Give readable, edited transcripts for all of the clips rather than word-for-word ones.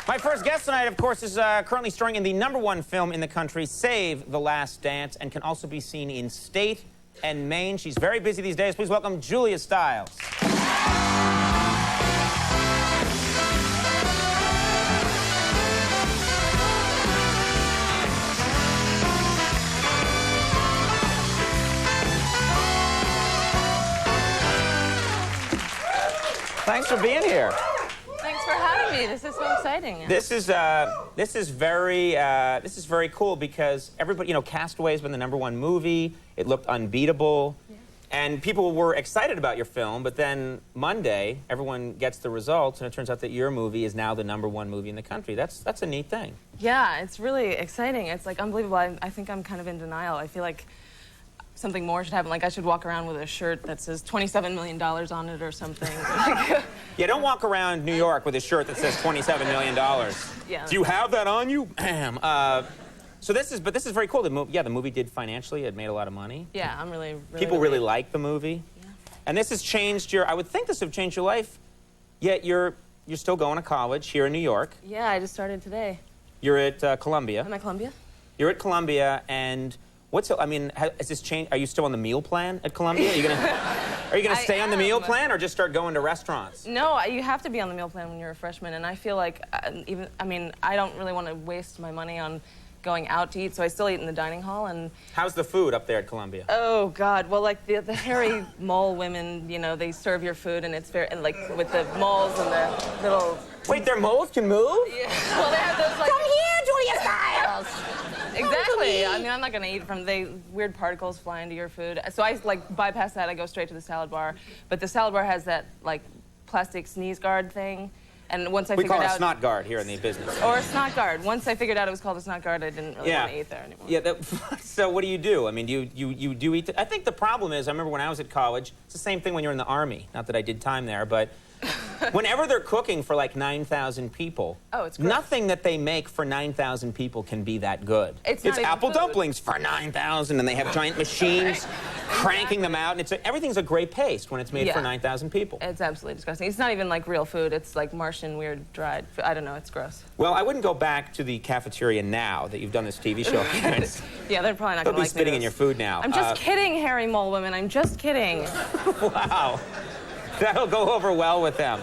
My first guest tonight, of course, is currently starring in the #1 film in the country, Save the Last Dance, and can also be seen in State and Maine. She's very busy these days. Please welcome Julia Stiles. Thanks for being here. Thanks for having me. This is so exciting. This is very cool because everybody, you know, Castaway's been the #1 movie. It looked unbeatable, and people were excited about your film. But then Monday, everyone gets the results, and it turns out that your movie is now the #1 movie in the country. That's a neat thing. Yeah, it's really exciting. It's like unbelievable. I think I'm kind of in denial. I feel like something more should happen. Like I should walk around with a shirt that says $27 million on it or something. Yeah, don't walk around New York with a shirt that says $27 million. Yeah. Do you have that on you? So this is very cool. The movie did financially. It made a lot of money. Yeah, I'm really People really like the movie. Yeah. And this has changed I would think this would have changed your life, yet you're still going to college here in New York. Yeah, I just started today. You're at Columbia. Am I Columbia? You're at Columbia, and has this changed? Are you still on the meal plan at Columbia? Are you gonna stay on the meal plan or just start going to restaurants? No, you have to be on the meal plan when you're a freshman, and I feel like I don't really want to waste my money on going out to eat, so I still eat in the dining hall. And how's the food up there at Columbia? Oh God, well, like the hairy mole women, you know, they serve your food, and it's very, and like with the moles and the little. Wait, their moles can move? Yeah. Well, they have those like. Come here, Julia Stiles. Exactly. I mean, I'm not gonna eat from weird particles fly into your food. So I like bypass that. I go straight to the salad bar. But the salad bar has that like plastic sneeze guard thing. And once I figured out... We call it a snot guard here in the business. Or a snot guard. Once I figured out it was called a snot guard, I didn't really want to eat there anymore. Yeah. So what do you do? I mean, you do eat... I think the problem is, I remember when I was at college, it's the same thing when you're in the Army. Not that I did time there, but whenever they're cooking for like 9,000 people, it's gross. Nothing that they make for 9,000 people can be that good. It's apple dumplings for 9,000, and they have giant machines cranking them out, and everything's a gray paste when it's made for 9,000 people. It's absolutely disgusting. It's not even like real food. It's like Martian weird dried food. I don't know. It's gross. Well, I wouldn't go back to the cafeteria now that you've done this TV show. Yeah, they're probably not going to like They'll be spitting in your food now. I'm just kidding, hairy mole women. I'm just kidding. Wow. That'll go over well with them.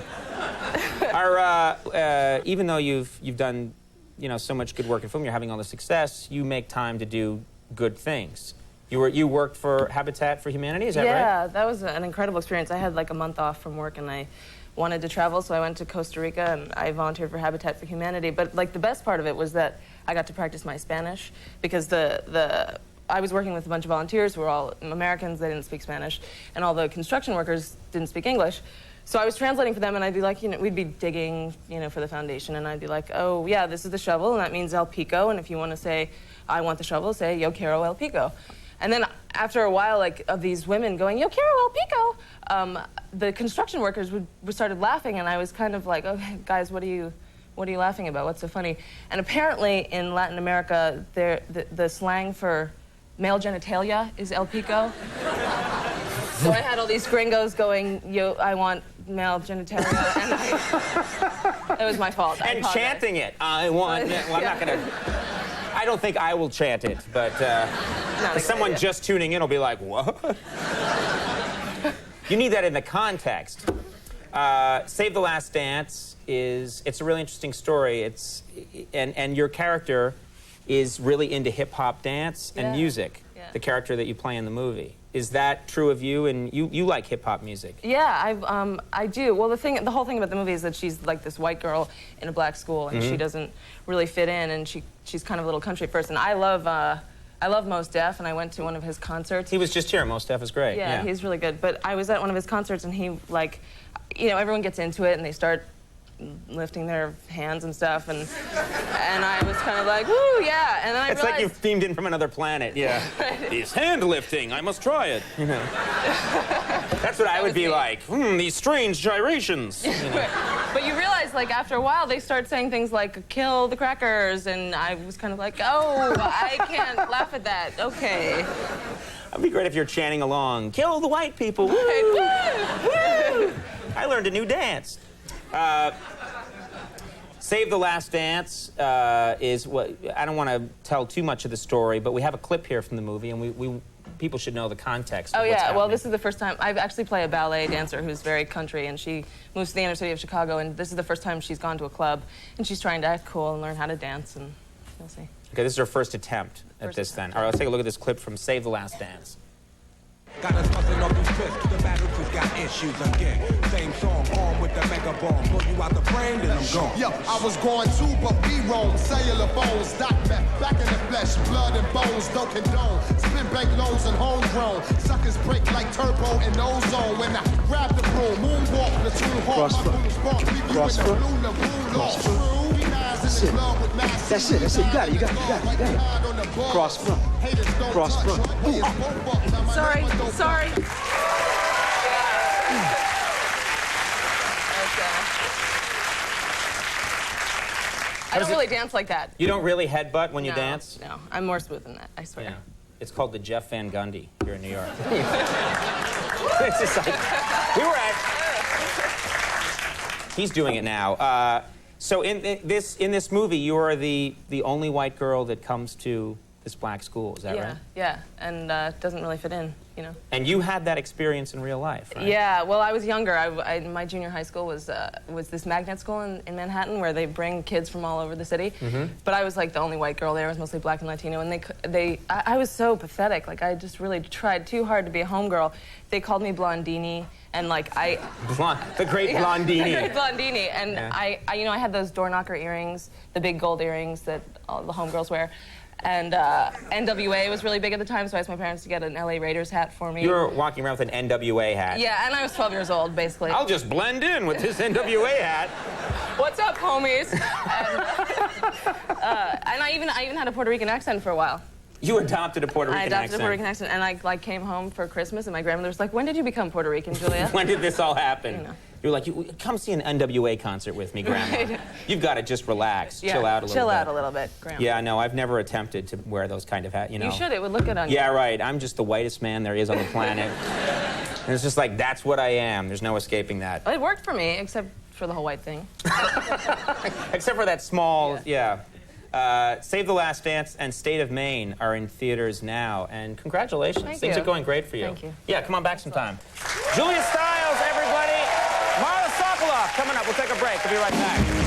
Even though you've done, you know, so much good work in film, you're having all the success, you make time to do good things. You worked for Habitat for Humanity, is that right? Yeah, that was an incredible experience. I had like a month off from work and I wanted to travel, so I went to Costa Rica and I volunteered for Habitat for Humanity. But like the best part of it was that I got to practice my Spanish because I was working with a bunch of volunteers who were all Americans. They didn't speak Spanish, and all the construction workers didn't speak English. So I was translating for them, and I'd be like, you know, we'd be digging, you know, for the foundation, and I'd be like, oh, yeah, this is the shovel, and that means El Pico, and if you want to say, I want the shovel, say, yo quiero El Pico. And then after a while, like, of these women going, yo quiero El Pico, the construction workers started laughing, and I was kind of like, okay, guys, what are you laughing about? What's so funny? And apparently, in Latin America, the slang for male genitalia is El Pico. So I had all these gringos going, yo, I want male genitalia, and it was my fault. And chanting it. I want... Well, I'm not going to... I don't think I will chant it, but someone just tuning in will be like, what? You need that in the context. Save the Last Dance it's a really interesting story. And your character is really into hip-hop dance and music, the character that you play in the movie. Is that true of you? And you like hip-hop music? Yeah, I do. Well, the whole thing about the movie is that she's like this white girl in a black school, and she doesn't really fit in, and she's kind of a little country person. I love Mos Def, and I went to one of his concerts. He was just here. Mos Def is great. Yeah, he's really good. But I was at one of his concerts, and he, like, you know, everyone gets into it, and they start lifting their hands and stuff, and I was kind of like, woo, yeah. And then I realized... It's like you've beamed in from another planet, yeah. He's hand lifting, I must try it. You know. That's what I would be like. These strange gyrations. You know. But you realize, like, after a while, they start saying things like, kill the crackers, and I was kind of like, oh, I can't laugh at that. Okay. That'd be great if you're chanting along, kill the white people. Woo! Woo! I learned a new dance. Save the Last Dance is what, I don't want to tell too much of the story, but we have a clip here from the movie, and people should know the context of what's happening. Well, this is the first time. I actually play a ballet dancer who's very country, and she moves to the inner city of Chicago, and this is the first time she's gone to a club, and she's trying to act cool and learn how to dance, and you'll see. Okay, this is her first attempt at this then. All right, let's take a look at this clip from Save the Last Dance. Got us busting off these fists, the battlefield got issues again. Same song, armed with the mega bomb. Blow you out the brain, then I'm gone. Yo, I was going too, but we roam. Cellular bones, doc meth, back in the flesh, blood and bones, don't condone. Spin bank loans and homegrown. Suckers break like turbo and ozone. When I grab the broom, moonwalk, platoon hawk, my boom spark, leave you in the blue lagoon, lost true. That's it. You got it. Cross front. Cross front. Sorry. I don't really dance like that. You don't really headbutt when you dance? No, I'm more smooth than that, I swear. Yeah. It's called the Jeff Van Gundy here in New York. It's just like, we were at... He's doing it now. So in this movie, you are the only white girl that comes to this black school, is that right? Yeah, and doesn't really fit in, you know. And you had that experience in real life, right? Yeah, well, I was younger. My junior high school was this magnet school in Manhattan where they bring kids from all over the city. But I was like the only white girl there. I was mostly black and Latino, and I was so pathetic. Like, I just really tried too hard to be a homegirl. They called me Blondini. And like the great Blondini. The great Blondini. And yeah. I had those door knocker earrings, the big gold earrings that all the homegirls wear. And NWA was really big at the time, so I asked my parents to get an LA Raiders hat for me. You were walking around with an NWA hat. Yeah, and I was 12 years old, basically. I'll just blend in with this NWA hat. What's up, homies? And I even had a Puerto Rican accent for a while. You adopted a Puerto Rican accent. I adopted a Puerto Rican accent, and I came home for Christmas, and my grandmother was like, "When did you become Puerto Rican, Julia?" When did this all happen? You know. You were like, come see an NWA concert with me, Grandma. Right. You've got to just relax, chill out a little bit. Chill out a little bit, Grandma. Yeah, no, I've never attempted to wear those kind of hats, you know. You should, it would look good on you. Yeah, right, I'm just the whitest man there is on the planet. And it's just like, that's what I am. There's no escaping that. It worked for me, except for the whole white thing. Except for that small, Save the Last Dance and State of Maine are in theaters now, and congratulations. Thank Things you. are going great for you. Thank you. Yeah, come on back sometime. Julia Stiles, everybody. Marla Sokoloff coming up. We'll take a break. We'll be right back.